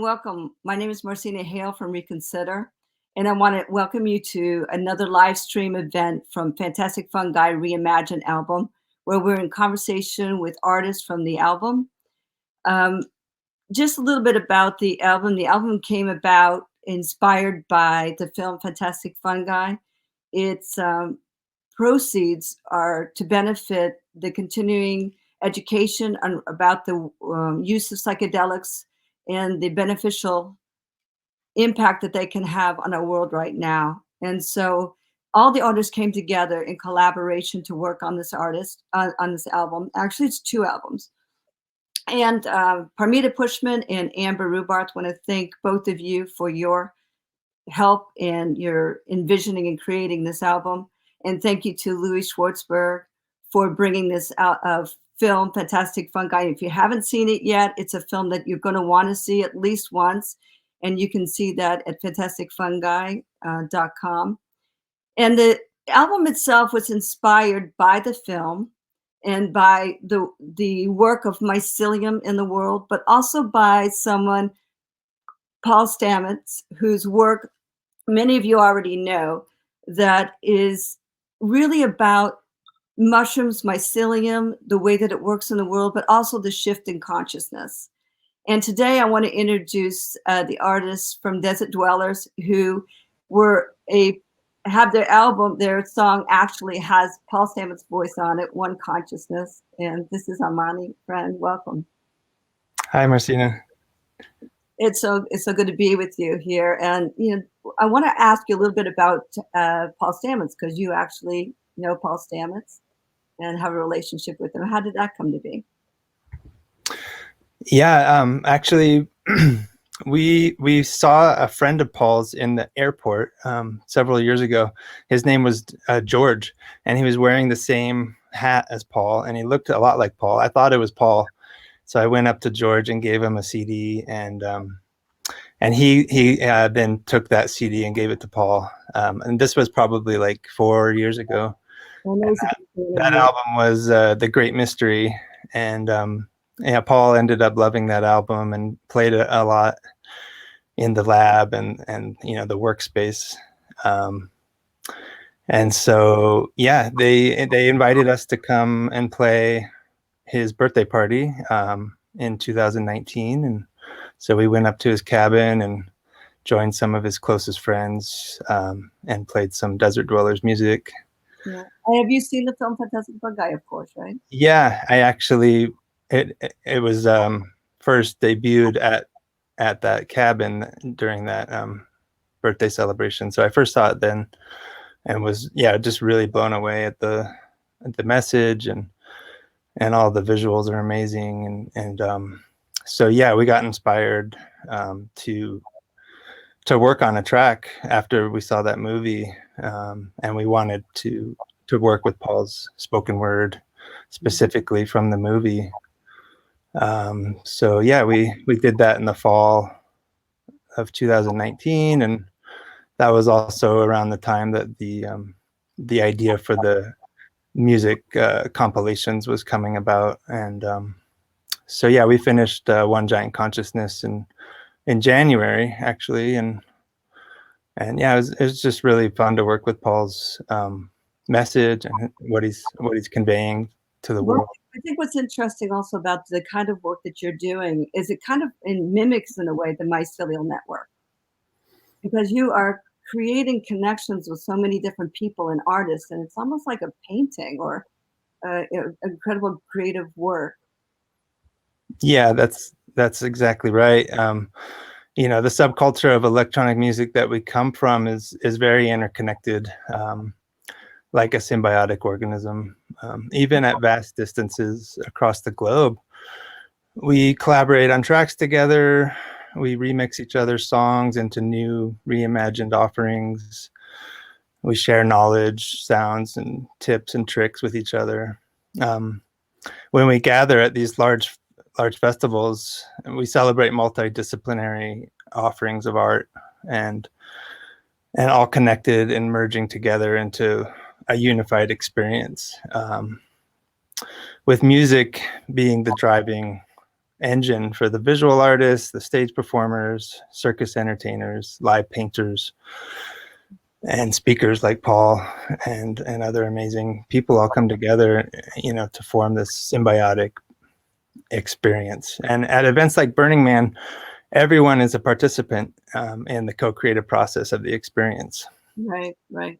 and welcome. My name is Marcina Hale from Reconsider, and I want to welcome you to another live stream event from Fantastic Fungi Reimagine album, where we're in conversation with artists from the album. Just a little bit about the album. The album came about inspired by the film Fantastic Fungi. Its proceeds are to benefit the continuing education about the use of psychedelics and the beneficial impact that they can have on our world right now. And so all the artists came together in collaboration to work on this on this album. Actually, it's 2 albums. And Parmita Pushman and Amber Rubarth want to thank both of you for your help and your envisioning and creating this album. And thank you to Louis Schwartzberg for bringing this out of film, Fantastic Fungi. If you haven't seen it yet, it's a film that you're going to want to see at least once. And you can see that at fantasticfungi.com. And the album itself was inspired by the film and by the work of mycelium in the world, but also by someone, Paul Stamets, whose work many of you already know, that is really about mushrooms, mycelium, the way that it works in the world, but also the shift in consciousness. And today I want to introduce the artists from Desert Dwellers who have their song actually has Paul Stamets' voice on it, One Consciousness. And this is Amani, friend, welcome. Hi, Marcina. It's so good to be with you here. And, I want to ask you a little bit about Paul Stamets, because you actually know Paul Stamets and have a relationship with him. How did that come to be? Yeah, actually, we saw a friend of Paul's in the airport several years ago. His name was George, and he was wearing the same hat as Paul, and he looked a lot like Paul. I thought it was Paul. So I went up to George and gave him a CD, and he then took that CD and gave it to Paul. And this was probably like 4 years ago. That album was The Great Mystery, and Paul ended up loving that album and played it a lot in the lab and the workspace. And so they invited us to come and play his birthday party in 2019, and so we went up to his cabin and joined some of his closest friends and played some Desert Dwellers music. Yeah. Have you seen the film Fantastic Fungi, of course, right? Yeah, I actually it was first debuted at that cabin during that birthday celebration. So I first saw it then and was just really blown away at the message, and all the visuals are amazing, and so we got inspired to work on a track after we saw that movie, and we wanted to work with Paul's spoken word specifically from the movie. So we did that in the fall of 2019, and that was also around the time that the idea for the music compilations was coming about. And so we finished One Giant Consciousness in January, actually, and it was just really fun to work with Paul's message and what he's conveying to the world. I think what's interesting also about the kind of work that you're doing is it kind of mimics in a way the mycelial network, because you are creating connections with so many different people and artists, and it's almost like a painting or incredible creative work. Yeah, that's exactly right. The subculture of electronic music that we come from is very interconnected, like a symbiotic organism. Even at vast distances across the globe, we collaborate on tracks together. We remix each other's songs into new reimagined offerings. We share knowledge, sounds, and tips and tricks with each other. When we gather at these large festivals, we celebrate multidisciplinary offerings of art, and all connected and merging together into a unified experience, with music being the driving engine for the visual artists, the stage performers, circus entertainers, live painters, and speakers like Paul and other amazing people all come together, to form this symbiotic experience. And at events like Burning Man, everyone is a participant in the co-creative process of the experience. Right, right.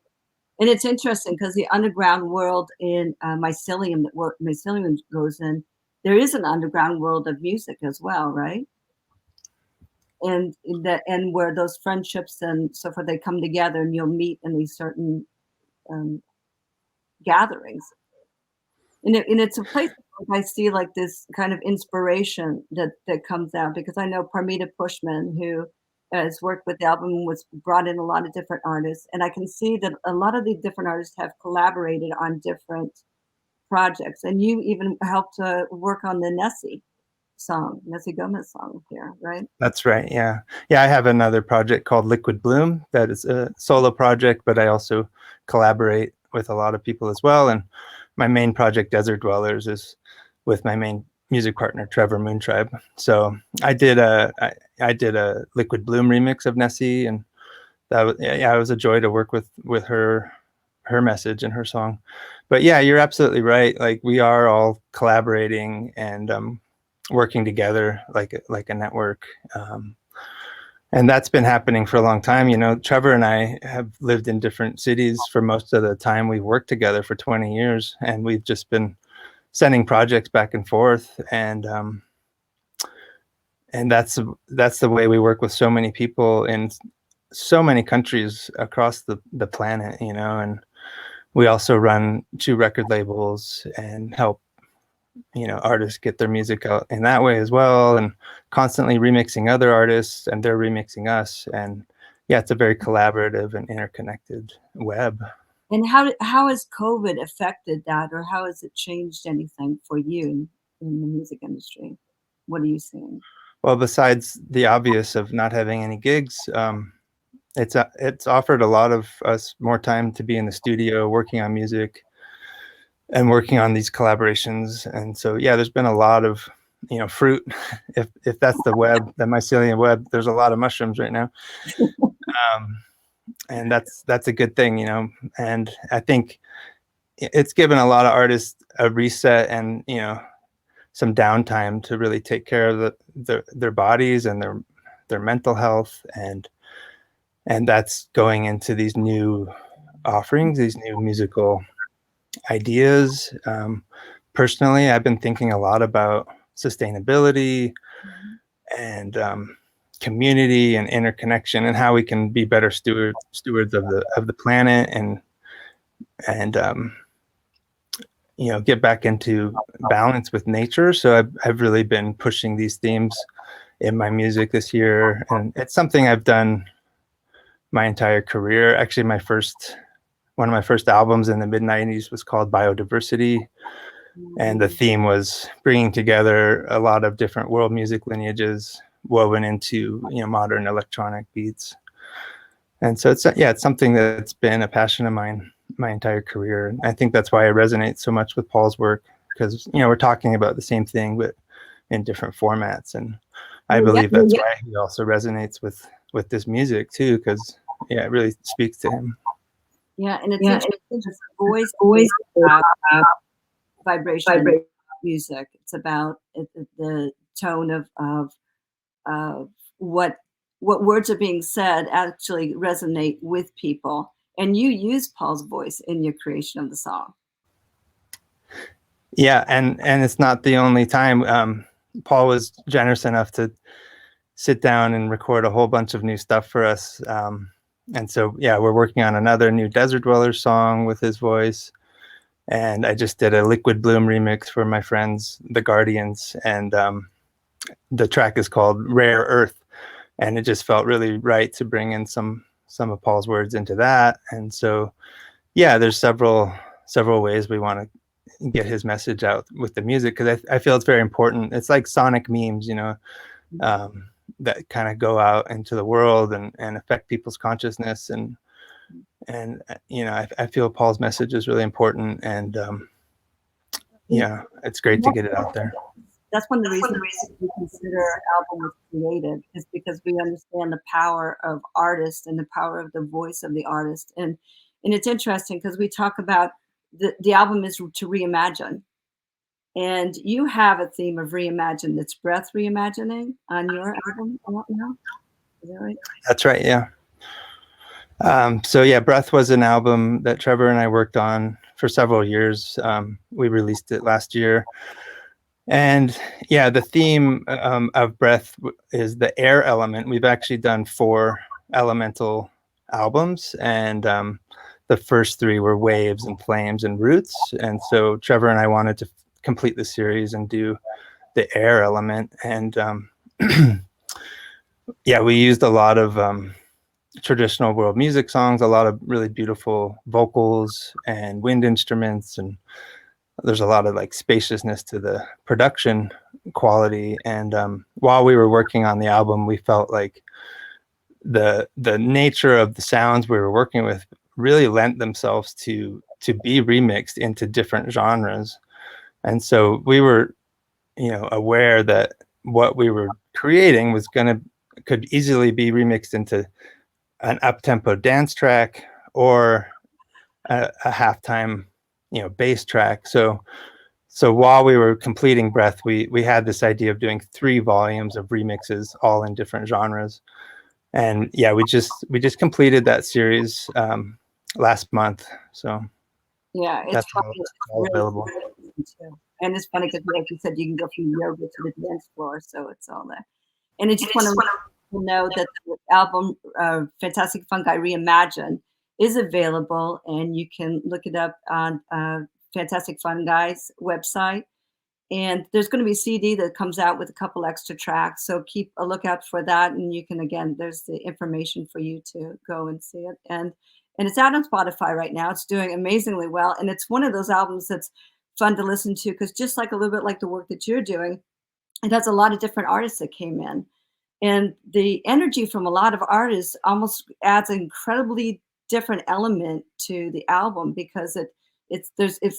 And it's interesting because the underground world in Mycelium that Mycelium goes in, there is an underground world of music as well, right? And where those friendships and so forth, they come together and you'll meet in these certain gatherings. And it's a place I see like this kind of inspiration that comes out, because I know Parmita Pushman, who has worked with the album, was brought in a lot of different artists, and I can see that a lot of these different artists have collaborated on different projects, and you even helped to work on the Nessie Gomez song here, right? That's right. Yeah. I have another project called Liquid Bloom that is a solo project, but I also collaborate with a lot of people as well. And my main project, Desert Dwellers, is with my main music partner, Trevor Moontribe. So I did a Liquid Bloom remix of Nessie, and that was, it was a joy to work with her message and her song. But yeah, you're absolutely right. Like, we are all collaborating and working together like a network. And that's been happening for a long time. Trevor and I have lived in different cities for most of the time. We've worked together for 20 years, and we've just been sending projects back and forth. And that's the way we work with so many people in so many countries across the planet, and we also run 2 record labels and help artists get their music out in that way as well, and constantly remixing other artists, and they're remixing us. And yeah, it's a very collaborative and interconnected web. And how has COVID affected that, or how has it changed anything for you in the music industry? What are you seeing? Well, besides the obvious of not having any gigs, it's offered a lot of us more time to be in the studio working on music and working on these collaborations. And so, yeah, there's been a lot of, fruit. If that's the web, the mycelium web, there's a lot of mushrooms right now. And that's a good thing, and I think it's given a lot of artists a reset and, some downtime to really take care of their bodies and their mental health. And that's going into these new offerings, these new musical ideas. Personally, I've been thinking a lot about sustainability and community and interconnection, and how we can be better stewards of the planet, and get back into balance with nature. So I've really been pushing these themes in my music this year, and it's something I've done my entire career. Actually, one of my first albums in the mid-90s was called Biodiversity, and the theme was bringing together a lot of different world music lineages woven into modern electronic beats. And so it's something that's been a passion of mine my entire career. And I think that's why I resonate so much with Paul's work, because we're talking about the same thing but in different formats. And I believe that's why he also resonates with this music too, because it really speaks to him. Yeah, and it's interesting. Voice about vibration music. It's about the tone of what words are being said actually resonate with people. And you use Paul's voice in your creation of the song. Yeah, and it's not the only time. Paul was generous enough to sit down and record a whole bunch of new stuff for us. And so, yeah, we're working on another new Desert Dwellers song with his voice. And I just did a Liquid Bloom remix for my friends, the Guardians. And the track is called Rare Earth. And it just felt really right to bring in some of Paul's words into that. And so, yeah, there's several ways we want to get his message out with the music, because I feel it's very important. It's like sonic memes, that kind of go out into the world and affect people's consciousness. And I feel Paul's message is really important. And yeah, it's great to get it out there. that's one of the reasons we consider our album was created, is because we understand the power of artists and the power of the voice of the artist. And it's interesting because we talk about the album is to reimagine. And you have a theme of reimagine, that's breath reimagining on your album. I don't know. Is that right? That's right. Yeah. So yeah, Breath was an album that Trevor and I worked on for several years. We released it last year. And yeah, the theme of Breath is the air element. We've actually done 4 elemental albums, and the first 3 were waves and flames and roots. And so Trevor and I wanted to complete the series and do the air element. And yeah, we used a lot of traditional world music songs, a lot of really beautiful vocals and wind instruments, and there's a lot of like spaciousness to the production quality. And while we were working on the album, we felt like the nature of the sounds we were working with really lent themselves to be remixed into different genres. And so we were, aware that what we were creating could easily be remixed into an up-tempo dance track or a halftime, bass track. So while we were completing Breath, we had this idea of doing 3 volumes of remixes, all in different genres. And yeah, we just completed that series last month. So yeah, it's funny. all available. And it's funny because, like you said, you can go from yoga to the dance floor, so it's all there. And I just want to know that the album Fantastic Fungi Reimagine is available, and you can look it up on Fantastic Fungi's website. And there's going to be a CD that comes out with a couple extra tracks, so keep a lookout for that. And you can, again, there's the information for you to go and see it. And it's out on Spotify right now. It's doing amazingly well, and it's one of those albums that's fun to listen to because just like a little bit like the work that you're doing, it has a lot of different artists that came in. And the energy from a lot of artists almost adds an incredibly different element to the album because it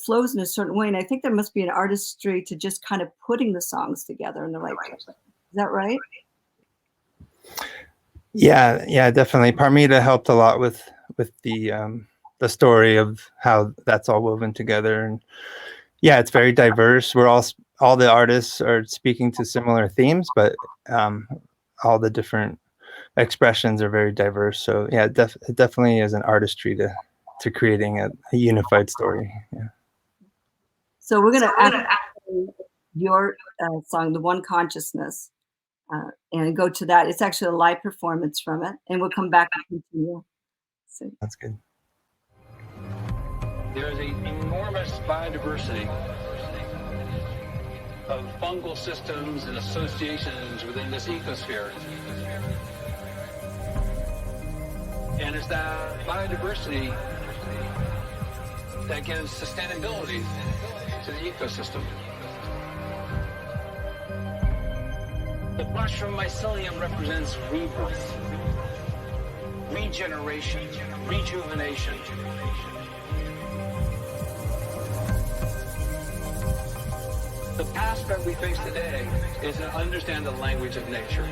flows in a certain way. And I think there must be an artistry to just kind of putting the songs together in the right way. Is that right? Yeah, definitely. Parmita helped a lot with the story of how that's all woven together. And yeah, it's very diverse. All the artists are speaking to similar themes, but all the different expressions are very diverse. So yeah, it definitely is an artistry to creating a unified story. Yeah. So we're gonna add your song, "The One Consciousness," and go to that. It's actually a live performance from it, and we'll come back and continue. So. That's good. There is an enormous biodiversity of fungal systems and associations within this ecosphere. And it's that biodiversity that gives sustainability to the ecosystem. The mushroom mycelium represents rebirth, regeneration, rejuvenation. The task that we face today is to understand the language of nature.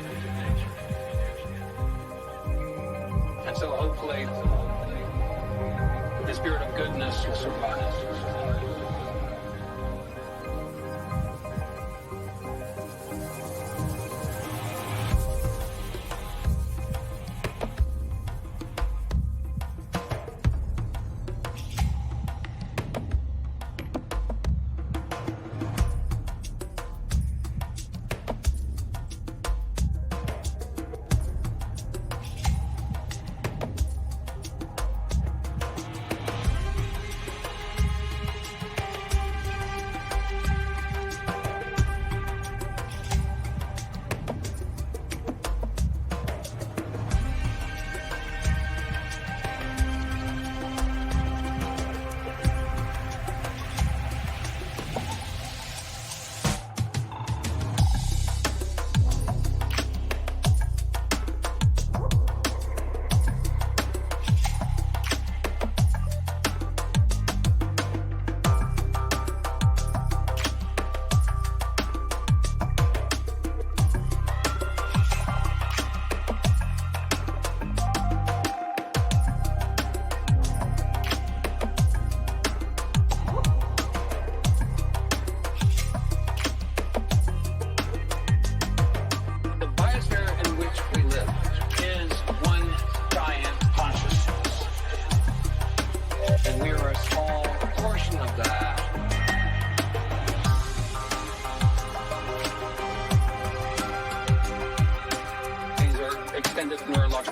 And so hopefully, the spirit of goodness will survive.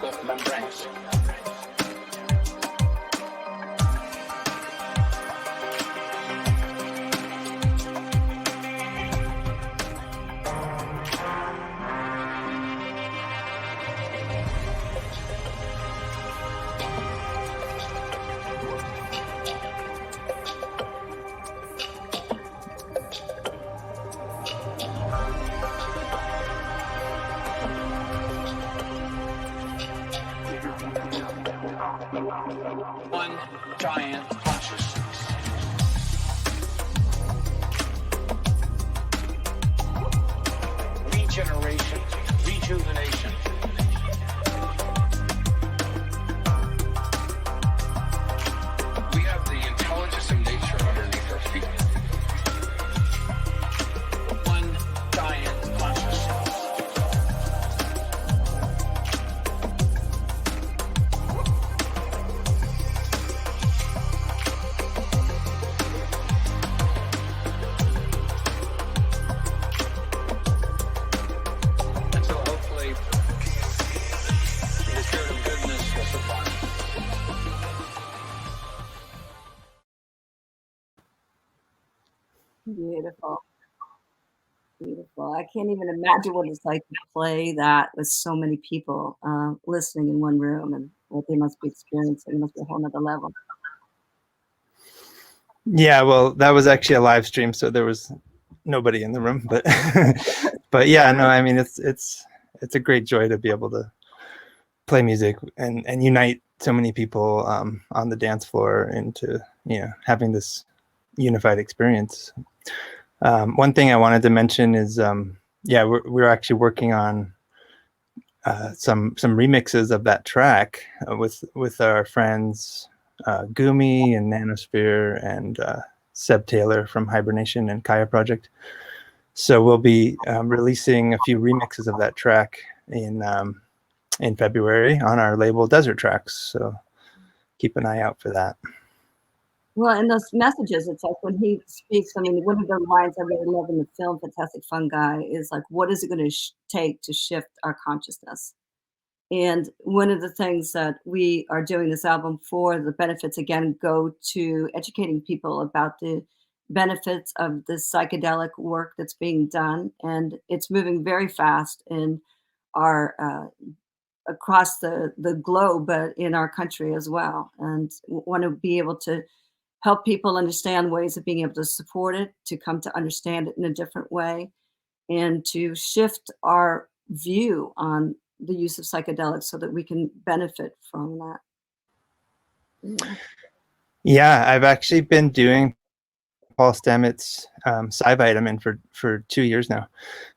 electrical membranes. One giant consciousness. Regeneration, rejuvenation. We have the intelligence of nature underneath our feet. One giant consciousness. And so hopefully the spirit of goodness will survive. Beautiful. Beautiful. I can't even imagine what it's like to play that with so many people listening in one room and what they must be experiencing. It must be a whole nother level. Yeah, well, that was actually a live stream, so there was nobody in the room, but but yeah, no, I mean it's a great joy to be able to play music and unite so many people on the dance floor into having this unified experience. One thing I wanted to mention is yeah, we're actually working on some remixes of that track with our friends Gumi and Nanosphere and Seb Taylor from Hibernation and Kaya Project. So we'll be releasing a few remixes of that track in February on our label Desert Tracks. So keep an eye out for that. Well, and those messages, it's like when he speaks, I mean, one of the lines I really love in the film Fantastic Fungi is like, what is it going to take to shift our consciousness? And one of the things that we are doing this album for, the benefits again go to educating people about the benefits of the psychedelic work that's being done. And it's moving very fast in our across the globe, but in our country as well. And want to be able to help people understand ways of being able to support it, to come to understand it in a different way, and to shift our view on the use of psychedelics so that we can benefit from that. Yeah, I've actually been doing Paul Stamets Psyvitamin for 2 years now,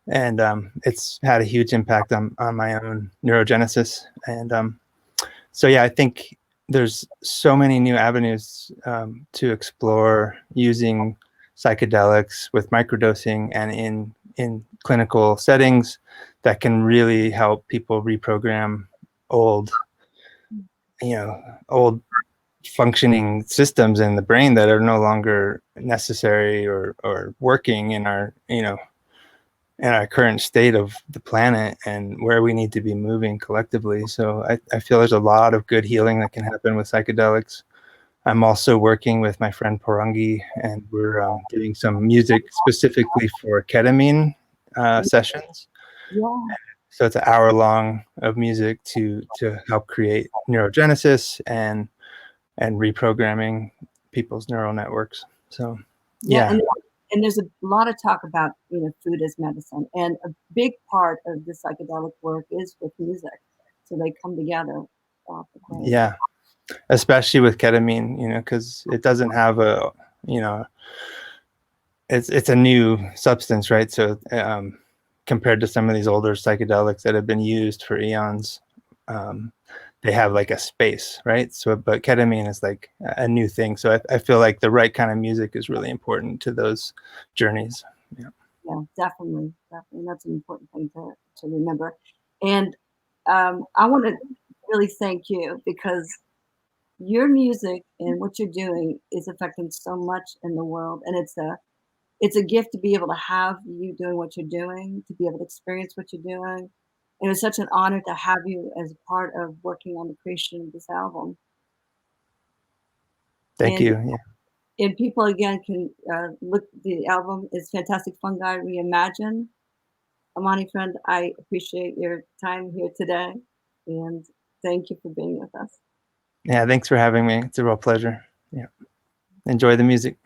and it's had a huge impact on my own neurogenesis. And so yeah, I think there's so many new avenues to explore using psychedelics with microdosing and in clinical settings that can really help people reprogram old functioning systems in the brain that are no longer necessary or working in our in our current state of the planet and where we need to be moving collectively. So I feel there's a lot of good healing that can happen with psychedelics. I'm also working with my friend Porangi, and we're doing some music specifically for ketamine sessions. Yeah. So it's an hour long of music to help create neurogenesis and reprogramming people's neural networks. So yeah. And there's a lot of talk about food as medicine, and a big part of the psychedelic work is with music, so they come together. Yeah, especially with ketamine, because it doesn't have it's a new substance, right? So compared to some of these older psychedelics that have been used for eons, they have like a space, right? So, but ketamine is like a new thing. So I feel like the right kind of music is really important to those journeys. Yeah, definitely. That's an important thing to remember. And I want to really thank you, because your music and what you're doing is affecting so much in the world, and it's a gift to be able to have you doing what you're doing, to be able to experience what you're doing. It was such an honor to have you as part of working on the creation of this album. Thank And, you. Yeah. and people again can look. The album is Fantastic Fungi Reimagine. Amani friend, I appreciate your time here today, and thank you for being with us. Yeah, thanks for having me. It's a real pleasure. Yeah. Enjoy the music.